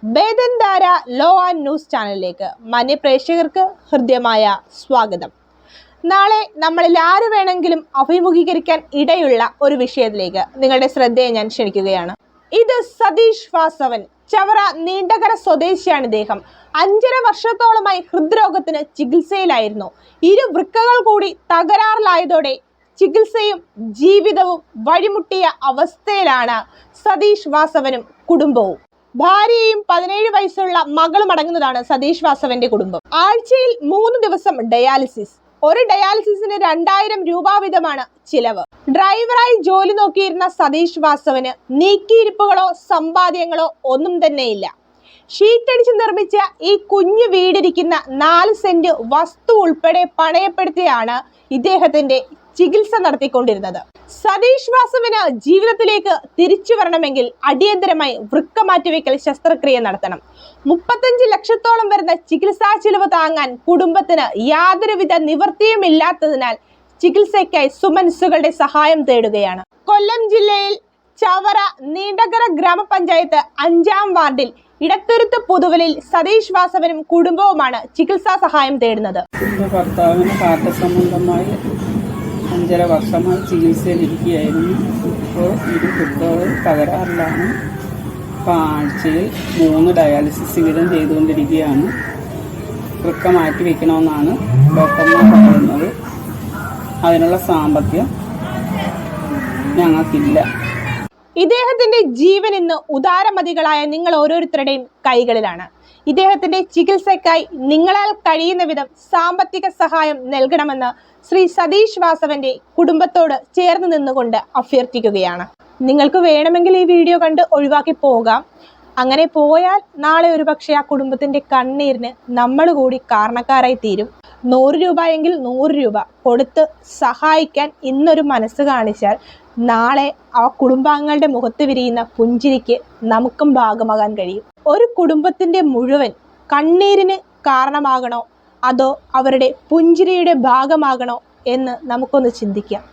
ബേദൻധാര law and news ചാനലിലേക്ക് മാന്യ പ്രേക്ഷകർക്ക് ഹൃദ്യമായ സ്വാഗതം. നാളെ നമ്മളിൽ ആര് വേണമെങ്കിലും അഭിമുഖീകരിക്കാൻ ഇടയുള്ള ഒരു വിഷയത്തിലേക്ക് നിങ്ങളുടെ ശ്രദ്ധയെ ഞാൻ ക്ഷണിക്കുകയാണ്. ഇത് സതീഷ് വാസവൻ, ചവറ നീണ്ടകര സ്വദേശിയാണ്. ഇദ്ദേഹം 5.5 വർഷത്തോളമായി ഹൃദ്രോഗത്തിന് ചികിത്സയിലായിരുന്നു. ഇരു വൃക്കകൾ കൂടി തകരാറിലായതോടെ ചികിത്സയും ജീവിതവും വഴിമുട്ടിയ അവസ്ഥയിലാണ് സതീഷ് വാസവനും കുടുംബവും. ഭാര്യയും 17 വയസ്സുള്ള മകളും അടങ്ങുന്നതാണ് സതീഷ് വാസവന്റെ കുടുംബം. ആഴ്ചയിൽ 3 ദിവസം ഡയാലിസിസ്. ഒരു ഡയാലിസിസിന് 2000 രൂപ വീതമാണ് ചിലവ്. ഡ്രൈവറായി ജോലി നോക്കിയിരുന്ന സതീഷ് വാസവന് നീക്കിയിരിപ്പുകളോ സമ്പാദ്യങ്ങളോ ഒന്നും തന്നെയില്ല. ഷീറ്റടിച്ച് നിർമ്മിച്ച ഈ കുഞ്ഞു വീടിരിക്കുന്ന 4 സെന്റ് വസ്തു ഉൾപ്പെടെ പണയപ്പെടുത്തിയാണ് ഇദ്ദേഹത്തിന്റെ ചികിത്സ നടത്തിക്കൊണ്ടിരുന്നത്. സതീഷ് വാസവന് ജീവിതത്തിലേക്ക് തിരിച്ചു വരണമെങ്കിൽ അടിയന്തരമായി വൃക്ക മാറ്റിവെക്കൽ ശസ്ത്രക്രിയ നടത്തണം. 35 ലക്ഷത്തോളം വരുന്ന ചികിത്സാ ചിലവ് താങ്ങാൻ കുടുംബത്തിന് യാതൊരുവിധ നിവൃത്തിയുമില്ലാത്തതിനാൽ ചികിത്സയ്ക്കായി സുമനസ്സുകളുടെ സഹായം തേടുകയാണ്. കൊല്ലം ജില്ലയിൽ ചവറ നീണ്ടകര ഗ്രാമപഞ്ചായത്ത് 5-ാം വാർഡിൽ ഇടത്തുരുത്ത് പുതുവലിൽ സതീഷ് വാസവനും കുടുംബവുമാണ് ചികിത്സാ സഹായം തേടുന്നത്. ഭർത്താവിന് ഹാർട്ട് സംബന്ധമായി 5.5 വർഷമായി ചികിത്സയിലിരിക്കുകയായിരുന്നു. ഇപ്പോൾ ഇരു വൃക്കകൾ തകരാറിലാണ്. ഇപ്പോൾ ആഴ്ചയിൽ 3 ഡയാലിസിസ് വീതം ചെയ്തുകൊണ്ടിരിക്കുകയാണ്. വൃക്ക മാറ്റി വയ്ക്കണമെന്നാണ് ഡോക്ടർമാർ പറയുന്നത്. അതിനുള്ള സാമ്പത്തികം ഞങ്ങൾക്കില്ല. ഇദ്ദേഹത്തിന്റെ ജീവൻ ഇന്ന് ഉദാരമതികളായ നിങ്ങൾ ഓരോരുത്തരുടെയും കൈകളിലാണ്. ഇദ്ദേഹത്തിന്റെ ചികിത്സയ്ക്കായി നിങ്ങളാൽ കഴിയുന്ന വിധം സാമ്പത്തിക സഹായം നൽകണമെന്ന് ശ്രീ സതീഷ് വാസവന്റെ കുടുംബത്തോട് ചേർന്ന് നിന്നുകൊണ്ട് അഭ്യർത്ഥിക്കുകയാണ്. നിങ്ങൾക്ക് വേണമെങ്കിൽ ഈ വീഡിയോ കണ്ട് ഒഴിവാക്കി പോകാം. അങ്ങനെ പോയാൽ നാളെ ഒരുപക്ഷെ ആ കുടുംബത്തിന്റെ കണ്ണീരിന് നമ്മൾ കൂടി കാരണക്കാരായി തീരും. 100 രൂപ എങ്കിൽ 100 രൂപ കൊടുത്ത് സഹായിക്കാൻ ഇന്നൊരു മനസ്സ് കാണിച്ചാൽ നാളെ ആ കുടുംബാംഗങ്ങളുടെ മുഖത്ത് വിരിയുന്ന പുഞ്ചിരിക്ക് നമുക്കും ഭാഗമാകാൻ കഴിയും. ഒരു കുടുംബത്തിന്റെ മുഴുവൻ കണ്ണീരിന് കാരണമാകണോ അതോ അവരുടെ പുഞ്ചിരിയുടെ ഭാഗമാകണോ എന്ന് നമുക്കൊന്ന് ചിന്തിക്കാം.